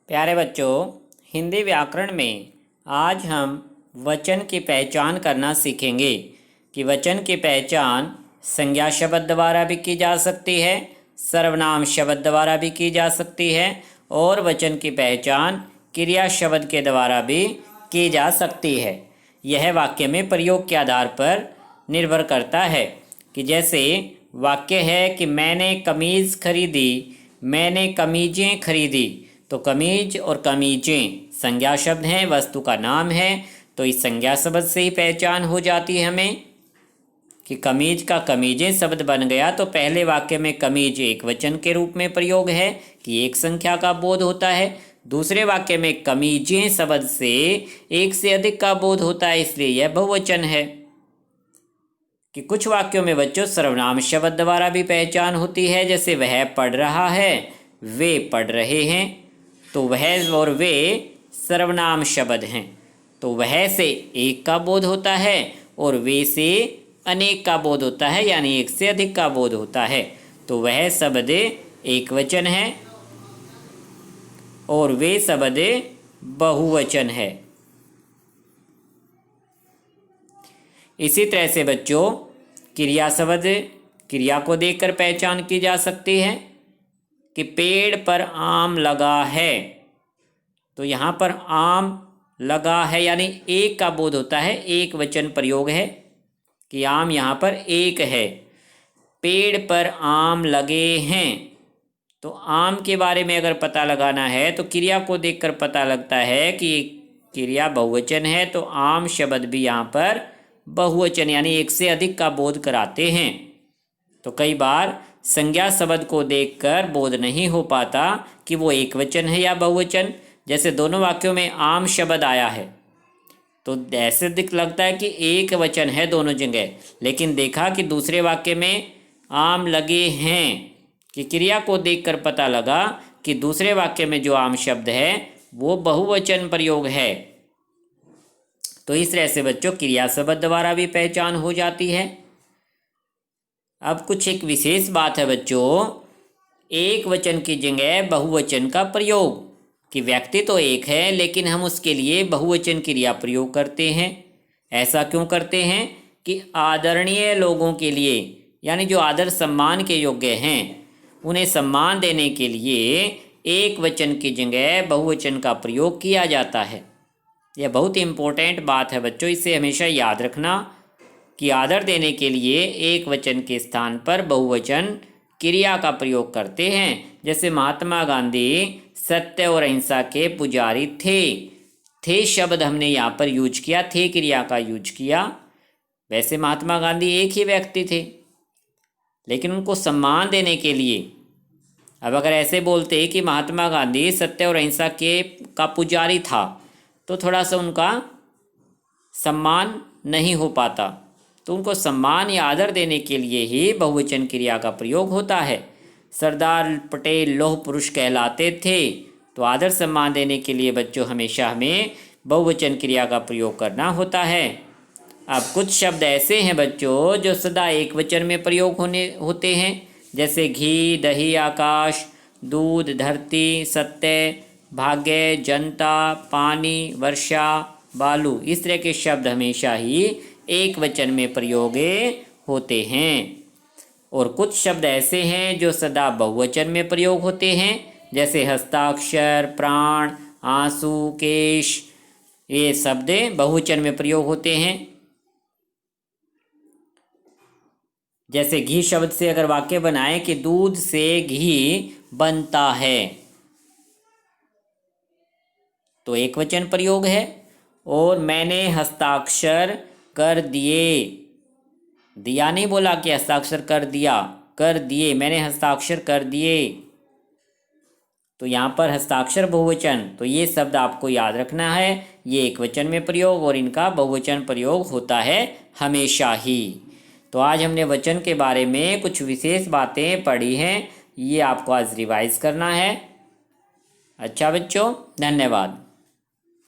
प्यारे बच्चों, हिंदी व्याकरण में आज हम वचन की पहचान करना सीखेंगे कि वचन की पहचान संज्ञा शब्द द्वारा भी की जा सकती है, सर्वनाम शब्द द्वारा भी की जा सकती है और वचन की पहचान क्रिया शब्द के द्वारा भी की जा सकती है। यह वाक्य में प्रयोग के आधार पर निर्भर करता है कि जैसे वाक्य है कि मैंने कमीज़ खरीदी, मैंने कमीजें खरीदी, तो कमीज और कमीजें संज्ञा शब्द हैं, वस्तु का नाम है, तो इस संज्ञा शब्द से ही पहचान हो जाती है हमें कि कमीज का कमीजें शब्द बन गया। तो पहले वाक्य में कमीज एक वचन के रूप में प्रयोग है कि एक संख्या का बोध होता है। दूसरे वाक्य में कमीजें शब्द से एक से अधिक का बोध होता है, इसलिए यह बहुवचन है। कि कुछ वाक्यों में बच्चों सर्वनाम शब्द द्वारा भी पहचान होती है, जैसे वह पढ़ रहा है, वे पढ़ रहे हैं, तो वह और वे सर्वनाम शब्द हैं, तो वह से एक का बोध होता है और वे से अनेक का बोध होता है, यानी एक से अधिक का बोध होता है, तो वह शब्द एक वचन है और वे शब्द बहुवचन है। इसी तरह से बच्चों क्रिया शब्द क्रिया को देखकर पहचान की जा सकती है कि पेड़ पर आम लगा है, तो यहाँ पर आम लगा है यानी एक का बोध होता है, एक वचन प्रयोग है कि आम यहाँ पर एक है। पेड़ पर आम लगे हैं, तो आम के बारे में अगर पता लगाना है तो क्रिया को देखकर पता लगता है कि क्रिया बहुवचन है, तो आम शब्द भी यहाँ पर बहुवचन यानी एक से अधिक का बोध कराते हैं। तो कई बार संज्ञा शब्द को देखकर बोध नहीं हो पाता कि वो एक वचन है या बहुवचन। जैसे दोनों वाक्यों में आम शब्द आया है तो ऐसे दिख लगता है कि एक वचन है दोनों जगह, लेकिन देखा कि दूसरे वाक्य में आम लगे हैं कि क्रिया को देखकर पता लगा कि दूसरे वाक्य में जो आम शब्द है वो बहुवचन प्रयोग है। तो इस तरह से बच्चों क्रिया शब्द द्वारा भी पहचान हो जाती है। अब कुछ एक विशेष बात है बच्चों, एक वचन की जगह बहुवचन का प्रयोग, कि व्यक्ति तो एक है लेकिन हम उसके लिए बहुवचन क्रिया प्रयोग करते हैं। ऐसा क्यों करते हैं कि आदरणीय लोगों के लिए, यानी जो आदर सम्मान के योग्य हैं, उन्हें सम्मान देने के लिए एक वचन की जगह बहुवचन का प्रयोग किया जाता है। यह बहुत इम्पोर्टेंट बात है बच्चों, इसे हमेशा याद रखना कि आदर देने के लिए एक वचन के स्थान पर बहुवचन क्रिया का प्रयोग करते हैं। जैसे महात्मा गांधी सत्य और अहिंसा के पुजारी थे शब्द हमने यहाँ पर यूज किया, थे क्रिया का यूज किया। वैसे महात्मा गांधी एक ही व्यक्ति थे, लेकिन उनको सम्मान देने के लिए अब अगर ऐसे बोलते कि महात्मा गांधी सत्य और अहिंसा का पुजारी था, तो थोड़ा सा उनका सम्मान नहीं हो पाता। तो उनको सम्मान या आदर देने के लिए ही बहुवचन क्रिया का प्रयोग होता है। सरदार पटेल लौह पुरुष कहलाते थे, तो आदर सम्मान देने के लिए बच्चों हमेशा हमें बहुवचन क्रिया का प्रयोग करना होता है। अब कुछ शब्द ऐसे हैं बच्चों जो सदा एक वचन में प्रयोग होते हैं, जैसे घी, दही, आकाश, दूध, धरती, सत्य, भाग्य, जनता, पानी, वर्षा, बालू, इस तरह के शब्द हमेशा ही एक वचन में प्रयोग होते हैं। और कुछ शब्द ऐसे हैं जो सदा बहुवचन में प्रयोग होते हैं, जैसे हस्ताक्षर, प्राण, आंसू, केश, ये शब्द बहुवचन में प्रयोग होते हैं। जैसे घी शब्द से अगर वाक्य बनाए कि दूध से घी बनता है, तो एक वचन प्रयोग है। और मैंने हस्ताक्षर कर दिए, दिया नहीं बोला कि हस्ताक्षर कर दिया, कर दिए, मैंने हस्ताक्षर कर दिए, तो यहाँ पर हस्ताक्षर बहुवचन, तो ये शब्द आपको याद रखना है, ये एक वचन में प्रयोग और इनका बहुवचन प्रयोग होता है हमेशा ही। तो आज हमने वचन के बारे में कुछ विशेष बातें पढ़ी हैं, ये आपको आज रिवाइज करना है। अच्छा बच्चों, धन्यवाद।